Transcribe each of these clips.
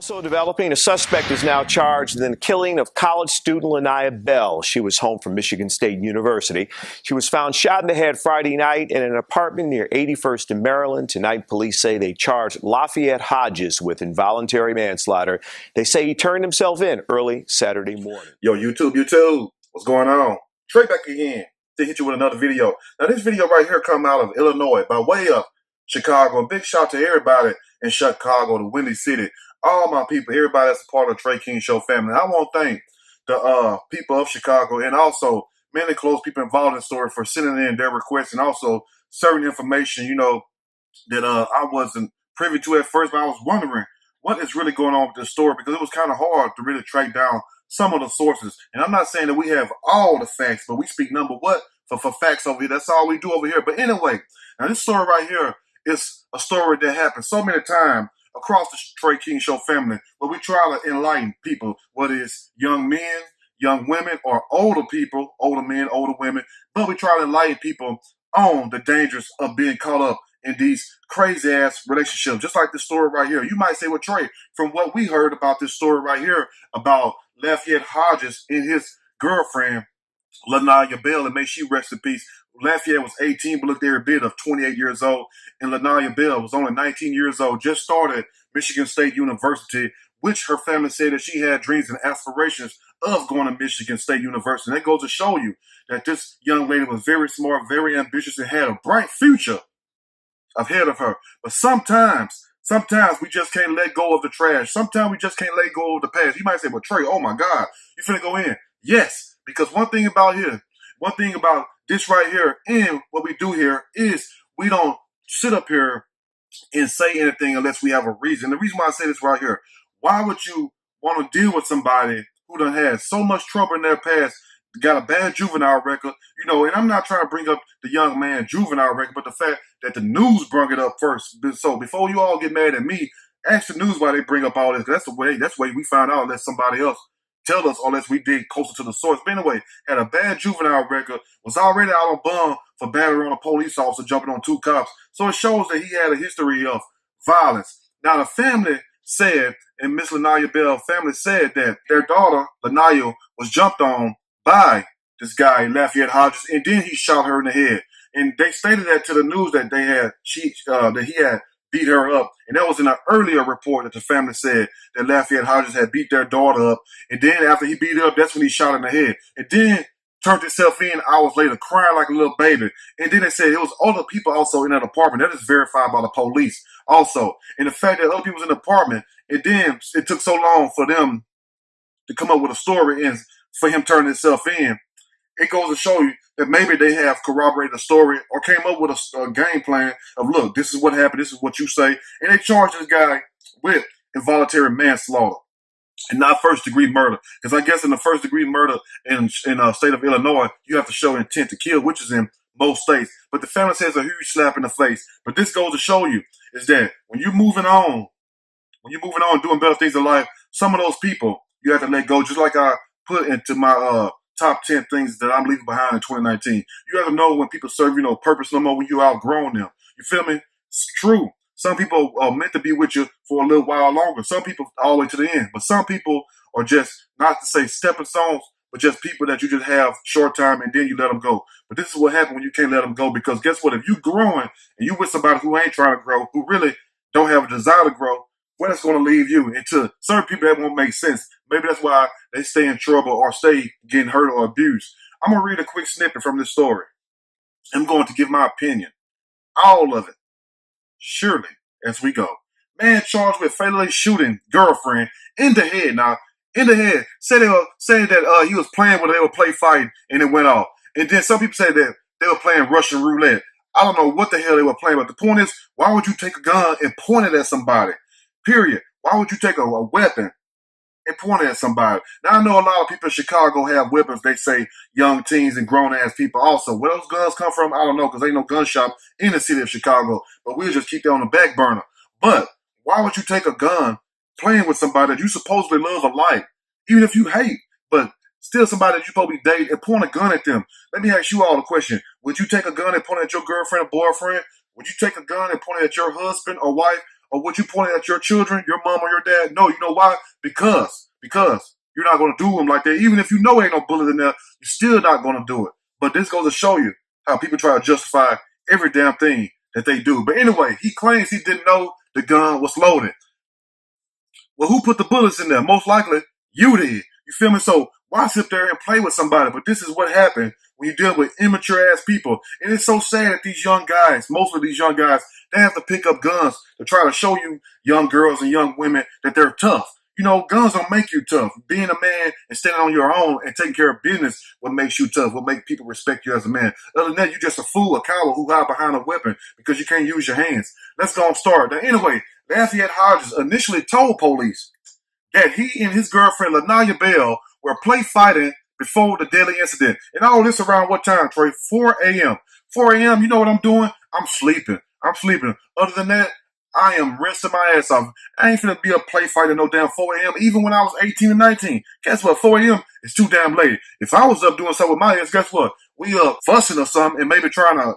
Also developing, a suspect is now charged in the killing of college student Lanaya Bell. She was home from Michigan State University. She was found shot in the head Friday night in an apartment near 81st in Maryland. Tonight, police say they charged Lafayette Hodges with involuntary manslaughter. They say he turned himself in early Saturday morning. Yo, YouTube, what's going on? Trey back again to hit you with another video. Now, this video right here come out of Illinois by way of Chicago. And big shout out to everybody in Chicago, the Windy City. All my people, everybody that's a part of the Trey King Show family. I want to thank the people of Chicago and also many close people involved in the story for sending in their requests and also certain information, that I wasn't privy to at first, but I was wondering what is really going on with this story because it was kind of hard to really track down some of the sources. And I'm not saying that we have all the facts, but we speak number what for facts over here. That's all we do over here. But anyway, now this story right here is a story that happened so many times across the Trey King Show family, where we try to enlighten people, whether it's young men, young women, or older people, older men, older women, but we try to enlighten people on the dangers of being caught up in these crazy-ass relationships, just like this story right here. You might say, well, Trey, from what we heard about this story right here about Lafayette Hodges and his girlfriend, Lanaya Bell, and may she rest in peace. Lafayette was 18, but looked every bit of 28 years old. And Lanaya Bell was only 19 years old, just started Michigan State University, which her family said that she had dreams and aspirations of going to Michigan State University. And that goes to show you that this young lady was very smart, very ambitious, and had a bright future ahead of her. But sometimes we just can't let go of the trash. Sometimes we just can't let go of the past. You might say, well, Trey, oh my God, you finna go in. Yes, because one thing about this right here and what we do here is we don't sit up here and say anything unless we have a reason. The reason why I say this right here, why would you want to deal with somebody who done had so much trouble in their past, got a bad juvenile record, and I'm not trying to bring up the young man juvenile record, but the fact that the news brought it up first. So before you all get mad at me, ask the news why they bring up all this. That's the way we find out unless somebody else tell us, unless we dig closer to the source. But anyway, had a bad juvenile record, was already out on bond for battery on a police officer jumping on two cops. So it shows that he had a history of violence. Now the family said, and Miss Lanaya Bell family said that their daughter, Lanaya, was jumped on by this guy, Lafayette Hodges, and then he shot her in the head. And they stated that to the news that he had beat her up. And that was in an earlier report that the family said that Lafayette Hodges had beat their daughter up. And then after he beat her up, that's when he shot her in the head. And then turned himself in hours later, crying like a little baby. And then they said it was other people also in that apartment. That is verified by the police also. And the fact that other people was in the apartment, and then it took so long for them to come up with a story and for him turning himself in, it goes to show you that maybe they have corroborated the story or came up with a game plan of, look, this is what happened, this is what you say. And they charged this guy with involuntary manslaughter and not first-degree murder. Because I guess in the first-degree murder in the state of Illinois, you have to show intent to kill, which is in most states. But the family says a huge slap in the face. But this goes to show you is that when you're moving on, doing better things in life, some of those people you have to let go, just like I put into my top 10 things that I'm leaving behind in 2019. You have to know when people serve you no purpose no more, when you outgrown them. You feel me? It's true. Some people are meant to be with you for a little while longer. Some people all the way to the end. But some people are just, not to say stepping stones, but just people that you just have short time and then you let them go. But this is what happens when you can't let them go, because guess what? If you growing and you with somebody who ain't trying to grow, who really don't have a desire to grow, where that's going to leave you? And to certain people, that won't make sense. Maybe that's why they stay in trouble or stay getting hurt or abused. I'm going to read a quick snippet from this story. I'm going to give my opinion. All of it. Surely, as we go. Man charged with fatally shooting girlfriend in the head. Now, in the head. Said that he was playing when they were play fighting and it went off. And then some people say that they were playing Russian roulette. I don't know what the hell they were playing, but the point is, why would you take a gun and point it at somebody? Period. Why would you take a weapon and point it at somebody? Now, I know a lot of people in Chicago have weapons. They say young teens and grown-ass people also. Where those guns come from, I don't know, because ain't no gun shop in the city of Chicago. But we'll just keep that on the back burner. But why would you take a gun playing with somebody that you supposedly love or like, even if you hate, but still somebody that you supposed to be dating, and point a gun at them. Let me ask you all a question. Would you take a gun and point it at your girlfriend or boyfriend? Would you take a gun and point it at your husband or wife? Or would you point it at your children, your mom or your dad? No, you know why? Because you're not going to do them like that. Even if you know ain't no bullet in there, you're still not going to do it. But this goes to show you how people try to justify every damn thing that they do. But anyway, he claims he didn't know the gun was loaded. Well, who put the bullets in there? Most likely, you did. You feel me? So why sit there and play with somebody? But this is what happened when you deal with immature ass people. And it's so sad that these young guys, most of these young guys, they have to pick up guns to try to show you young girls and young women that they're tough. You know, guns don't make you tough. Being a man and standing on your own and taking care of business what makes you tough, what make people respect you as a man. Other than that, you're just a fool, a coward who hide behind a weapon because you can't use your hands. Let's go and start. Now, anyway, Lafayette Hodges initially told police that he and his girlfriend, Lanaya Bell, were play fighting before the deadly incident. And all this around what time, Trey? 4 a.m. 4 a.m., you know what I'm doing? I'm sleeping. Other than that, I am resting my ass off. I ain't finna be a play fighter no damn 4 a.m. Even when I was 18 and 19. Guess what? 4 a.m. is too damn late. If I was up doing something with my ass, guess what? We up fussing or something and maybe trying to,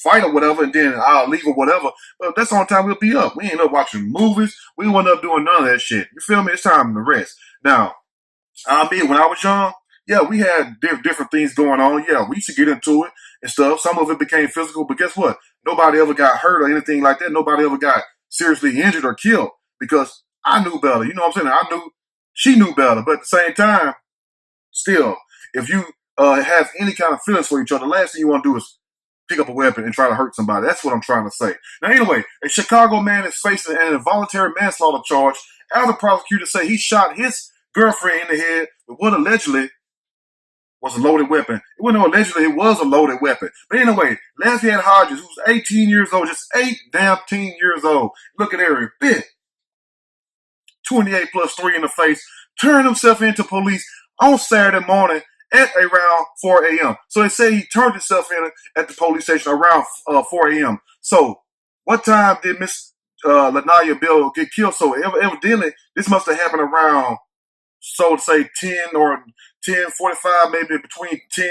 fight or whatever, and then I'll leave or whatever. But that's the only time we'll be up. We ain't up watching movies. We wasn't up doing none of that shit. You feel me? It's time to rest. Now, when I was young, yeah, we had different things going on. Yeah, we used to get into it and stuff. Some of it became physical, but guess what? Nobody ever got hurt or anything like that. Nobody ever got seriously injured or killed because I knew better. You know what I'm saying? I knew she knew better. But at the same time, still, if you have any kind of feelings for each other, the last thing you want to do is pick up a weapon and try to hurt somebody. That's what I'm trying to say. Now, anyway, a Chicago man is facing an involuntary manslaughter charge after prosecutors say he shot his girlfriend in the head with what allegedly was a loaded weapon. It wasn't no allegedly, it was a loaded weapon. But anyway, Lafayette Hodges, who's 18 years old, just 18 years old, look at every bit, 28 plus 3 in the face, turned himself into police on Saturday morning at around 4 a.m. So they say he turned himself in at the police station around 4 a.m. So what time did Miss Lanaya Bell get killed? So evidently, this must have happened around, so to say, 10 or 10:45, maybe between 10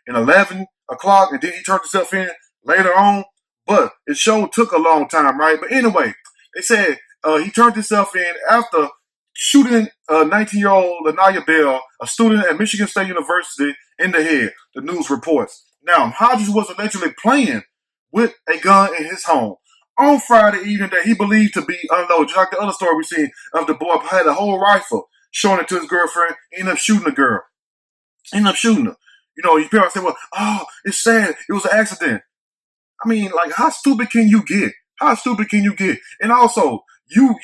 and 11 o'clock, and then he turned himself in later on. But it sure took a long time, right? But anyway, they said he turned himself in after shooting 19-year-old Lanaya Bell, a student at Michigan State University, in the head, the news reports. Now, Hodges was allegedly playing with a gun in his home on Friday evening that he believed to be unloaded. Just like the other story we seen of the boy had a whole rifle, showing it to his girlfriend, ended up shooting the girl. Ended up shooting her. You know, your parents say, well, oh, it's sad. It was an accident. I mean, like, how stupid can you get? How stupid can you get? And also, you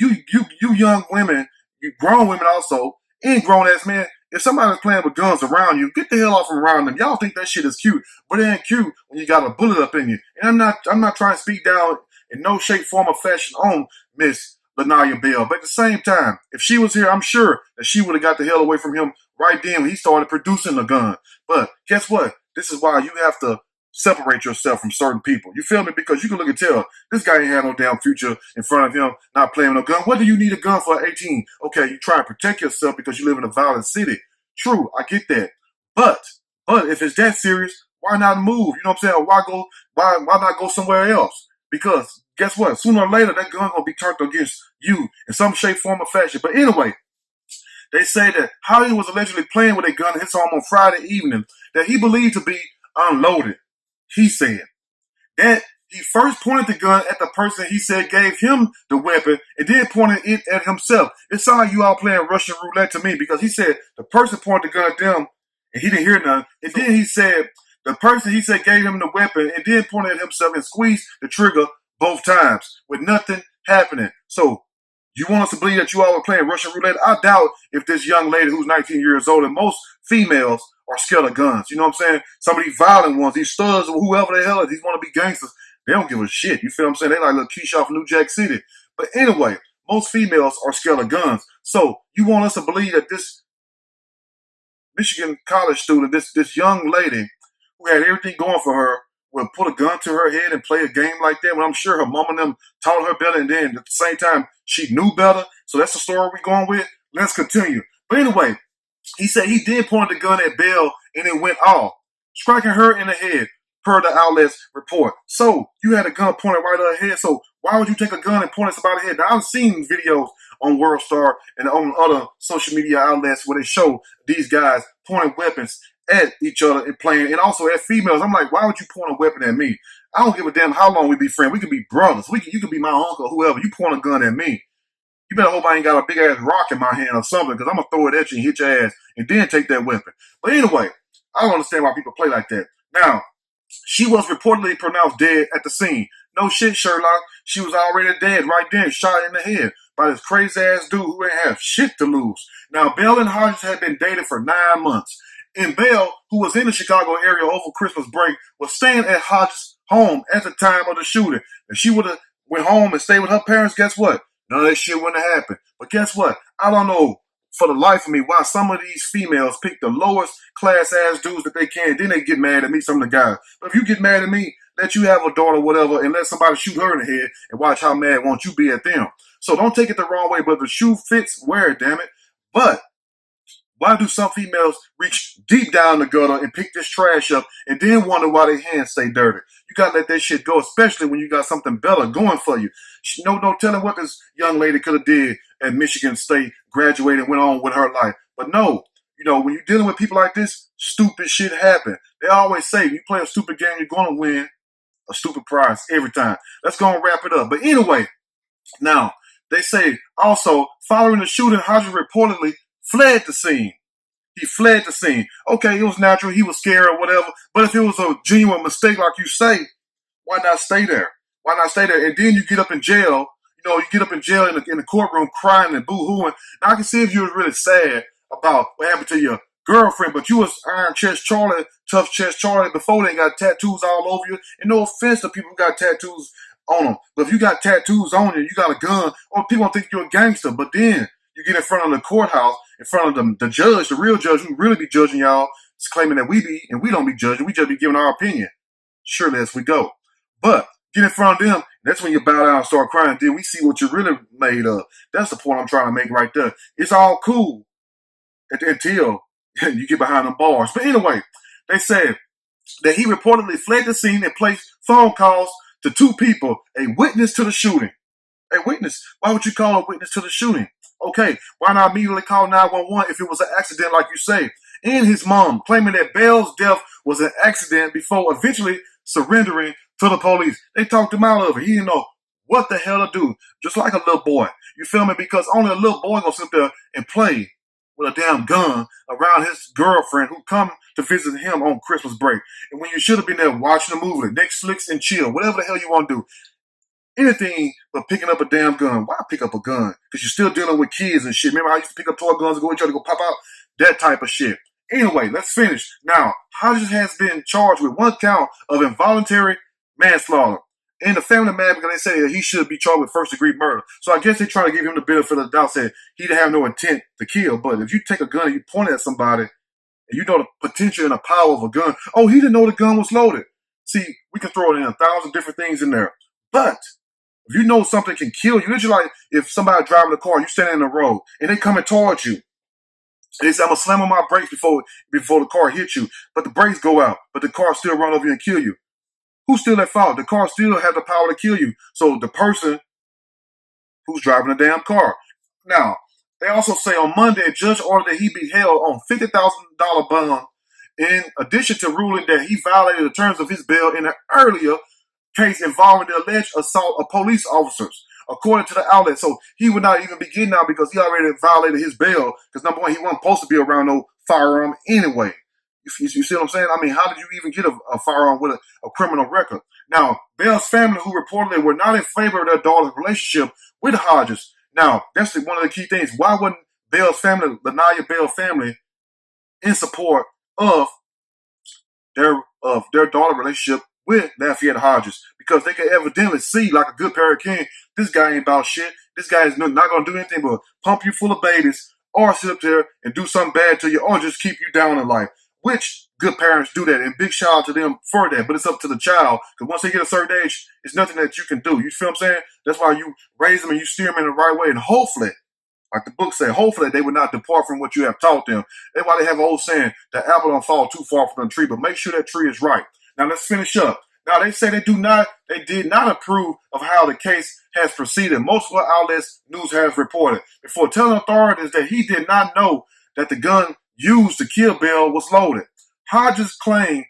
young women, you grown women also, and grown ass men, if somebody's playing with guns around you, get the hell off from around them. Y'all think that shit is cute, but it ain't cute when you got a bullet up in you. And I'm not trying to speak down in no shape, form, or fashion on Miss Lanaya Bell. But at the same time, if she was here, I'm sure that she would have got the hell away from him right then when he started producing the gun. But guess what? This is why you have to separate yourself from certain people. You feel me? Because you can look and tell this guy ain't had no damn future in front of him, not playing with no gun. What do you need a gun for at 18? Okay, you try and protect yourself because you live in a violent city. True, I get that. But if it's that serious, why not move? You know what I'm saying? Why not go somewhere else? Because guess what? Sooner or later, that gun gonna be turned against you in some shape, form, or fashion. But anyway, they say that Holly was allegedly playing with a gun in his home on Friday evening that he believed to be unloaded. He said that he first pointed the gun at the person he said gave him the weapon and then pointed it at himself. It sounded like you all playing Russian roulette to me because he said the person pointed the gun at them and he didn't hear none. And then he said the person he said gave him the weapon and then pointed at himself and squeezed the trigger both times with nothing happening. So you want us to believe that you all are playing Russian roulette? I doubt if this young lady who's 19 years old, and most females are scared of guns. You know what I'm saying? Some of these violent ones, these studs, or whoever the hell is, these want to be gangsters, they don't give a shit. You feel what I'm saying? They like little Keisha off New Jack City. But anyway, most females are scared of guns. So you want us to believe that this Michigan college student, this young lady who had everything going for her, would put a gun to her head and play a game like that when I'm sure her mom and them taught her better, and then at the same time She knew better. So that's the story we're going with. Let's continue. But anyway, he said he did point the gun at Bell and it went off, striking her in the head, per the outlet's report. So you had a gun pointed right at her head. So why would you take a gun and point at somebody's head? Now, I've seen videos on World Star and on other social media outlets where they show these guys pointing weapons at each other and playing, and also at females. I'm like, why would you point a weapon at me? I don't give a damn how long we be friends. We could be brothers. You could be my uncle, whoever. You point a gun at me, you better hope I ain't got a big ass rock in my hand or something, because I'm gonna throw it at you and hit your ass and then take that weapon. But anyway, I don't understand why people play like that. Now, she was reportedly pronounced dead at the scene. No shit, Sherlock. She was already dead right then, shot in the head by this crazy ass dude who ain't have shit to lose. Now, Bell and Hodges had been dated for 9 months. And Bell, who was in the Chicago area over Christmas break, was staying at Hodges' home at the time of the shooting. If she would have went home and stayed with her parents, guess what? None of that shit wouldn't have happened. But guess what? I don't know for the life of me why some of these females pick the lowest class ass dudes that they can. Then they get mad at me, some of the guys. But if you get mad at me, let you have a daughter or whatever and let somebody shoot her in the head and watch how mad won't you be at them. So don't take it the wrong way, but if the shoe fits, wear it, damn it. But why do some females reach deep down the gutter and pick this trash up and then wonder why their hands stay dirty? You gotta let that shit go, especially when you got something better going for you. No telling what this young lady could have did at Michigan State, graduated and went on with her life. But no, when you're dealing with people like this, stupid shit happen. They always say, you play a stupid game, you're gonna win a stupid prize every time. Let's go and wrap it up. But anyway, now, they say also, following the shooting, Hodges reportedly fled the scene. He fled the scene. Okay, it was natural. He was scared or whatever. But if it was a genuine mistake, like you say, why not stay there? Why not stay there? And then you get up in jail. You get up in jail in the courtroom crying and boo-hooing. Now, I can see if you were really sad about what happened to your girlfriend, but you was Iron Chest Charlie, Tough Chest Charlie before they got tattoos all over you. And no offense to people who got tattoos on them. But if you got tattoos on you, you got a gun, or people don't think you're a gangster. But then you get in front of the courthouse, in front of the judge, the real judge who really be judging y'all, is claiming that we be, and we don't be judging. We just be giving our opinion. Surely as we go. But get in front of them, that's when you bow down and start crying. Then we see what you're really made of. That's the point I'm trying to make right there. It's all cool until you get behind the bars. But anyway, they said that he reportedly fled the scene and placed phone calls to 2 people, a witness to the shooting. A witness? Why would you call a witness to the shooting? Okay, why not immediately call 911 if it was an accident like you say? And his mom, claiming that Bell's death was an accident before eventually surrendering to the police. They talked him out of it. He didn't know what the hell to do. Just like a little boy. You feel me? Because only a little boy gonna sit there and play with a damn gun around his girlfriend who come to visit him on Christmas break. And when you should have been there watching a movie, Netflix and chill, whatever the hell you want to do. Anything but picking up a damn gun. Why pick up a gun? Because you're still dealing with kids and shit. Remember how I used to pick up toy guns and go each other, go pop out? That type of shit. Anyway, let's finish. Now, Hodges has been charged with 1 count of involuntary manslaughter. And the family mad because they say that he should be charged with first-degree murder. So I guess they're trying to give him the benefit of the doubt, saying he didn't have no intent to kill. But if you take a gun and you point it at somebody, and you know the potential and the power of a gun, oh, he didn't know the gun was loaded. See, we can throw it in 1,000 different things in there. But if you know something can kill you, it's just like if somebody driving a car, you standing in the road, and they coming towards you. And they say, I'm going to slam on my brakes before the car hits you. But the brakes go out, but the car still run over you and kill you. Who's still at fault? The car still has the power to kill you. So the person who's driving the damn car. Now, they also say on Monday, a judge ordered that he be held on $50,000 bond in addition to ruling that he violated the terms of his bail in an earlier case involving the alleged assault of police officers, according to the outlet. So he would not even be getting out because he already violated his bail. Because number one, he wasn't supposed to be around no firearm anyway. You see what I'm saying? I mean, how did you even get a firearm with a criminal record? Now, Bell's family, who reportedly were not in favor of their daughter's relationship with Hodges. Now, that's one of the key things. Why wasn't Bell's family, Lanaya Bell family, in support of their daughter relationship with Lafayette Hodges? Because they could evidently see, like a good parent can, this guy ain't about shit. This guy is not going to do anything but pump you full of babies or sit up there and do something bad to you or just keep you down in life. which good parents do that, and big shout out to them for that. But it's up to the child, because once they get a certain age, it's nothing that you can do. You feel what I'm saying? That's why you raise them and you steer them in the right way, and hopefully, like the book said, hopefully they will not depart from what you have taught them. That's why they have an old saying, the apple don't fall too far from the tree, but make sure that tree is right. Now let's finish up. Now they say they did not approve of how the case has proceeded. Multiple outlets news has reported before telling authorities that he did not know that the gun used to kill Bell was loaded. Hodges claimed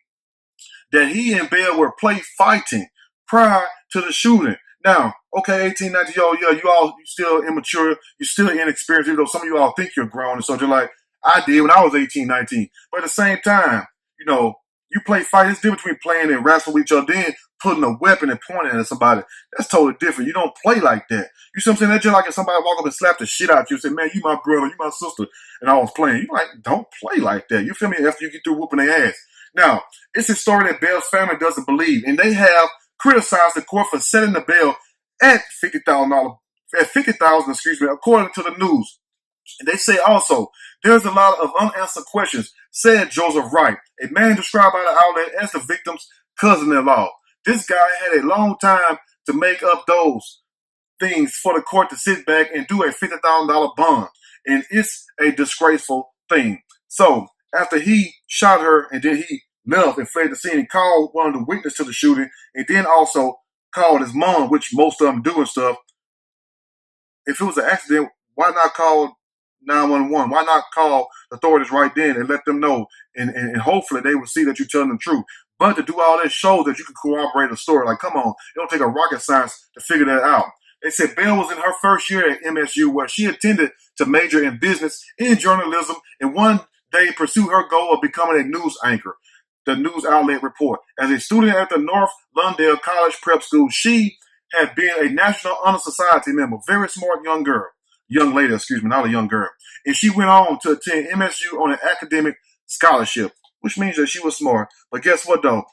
that he and Bell were play fighting prior to the shooting. Now, okay, 18, 19, yeah, you still immature, you're still inexperienced, even though some of you all think you're grown and something like I did when I was 18, 19. But at the same time, you play fight. It's different between playing and wrestling with each other, then putting a weapon and pointing at somebody. That's totally different. You don't play like that. You see what I'm saying? That's just like if somebody walk up and slap the shit out of you and say, man, you my brother, you my sister, and I was playing. You like, don't play like that. You feel me? After you get through whooping their ass. Now, it's a story that Bell's family doesn't believe, and they have criticized the court for setting the bail at $50,000, according to the news. And they say also, there's a lot of unanswered questions, said Joseph Wright, a man described by the outlet as the victim's cousin-in-law. This guy had a long time to make up those things for the court to sit back and do a $50,000 bond. And it's a disgraceful thing. So after he shot her and then he left and fled the scene and called one of the witnesses to the shooting and then also called his mom, which most of them do and stuff. If it was an accident, why not call 911? Why not call authorities right then and let them know? And hopefully they will see that you're telling the truth. But to do all this shows that you can corroborate a story. Like, come on, it don't take a rocket science to figure that out. They said Bell was in her first year at MSU, where she intended to major in business and journalism and one day pursue her goal of becoming a news anchor. The news outlet report. As a student at the North Lundale College Prep School, she had been a National Honor Society member. Very smart young lady, not a young girl. And she went on to attend MSU on an academic scholarship, which means that she was smart. But guess what, though?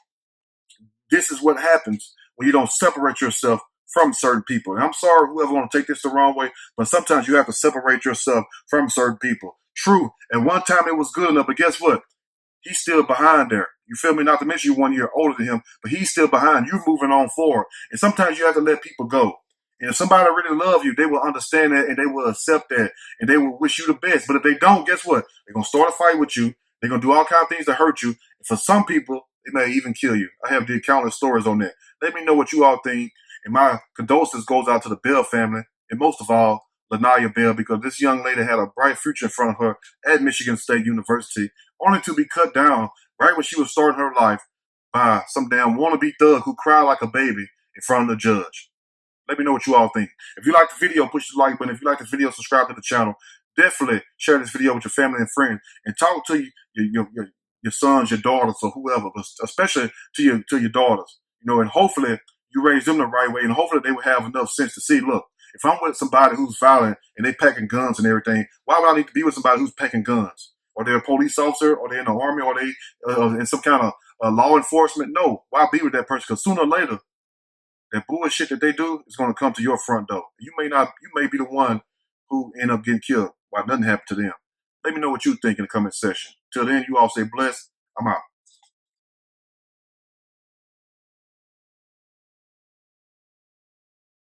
This is what happens when you don't separate yourself from certain people. And I'm sorry whoever want to take this the wrong way, but sometimes you have to separate yourself from certain people. True. And one time it was good enough, but guess what? He's still behind there. You feel me? Not to mention you're 1 year older than him, but he's still behind. You're moving on forward. And sometimes you have to let people go. And if somebody really loves you, they will understand that and they will accept that and they will wish you the best. But if they don't, guess what? They're going to start a fight with you. They're going to do all kinds of things to hurt you. And for some people, they may even kill you. I have the countless stories on that. Let me know what you all think. And my condolences goes out to the Bell family. And most of all, Lanaya Bell, because this young lady had a bright future in front of her at Michigan State University, only to be cut down right when she was starting her life by some damn wannabe thug who cried like a baby in front of the judge. Let me know what you all think. If you like the video, push the like button. If you like the video, subscribe to the channel. Definitely share this video with your family and friends and talk to your sons, your daughters, or whoever, but especially to your daughters. And hopefully you raise them the right way, and hopefully they will have enough sense to see, look, if I'm with somebody who's violent and they packing guns and everything, why would I need to be with somebody who's packing guns? Or they're a police officer, or they're in the army, or they in some kind of law enforcement? No, why be with that person? Because sooner or later, that bullshit that they do is going to come to your front door. You may be the one who end up getting killed while nothing happened to them. Let me know what you think in the comment section. Till then, you all stay blessed. I'm out.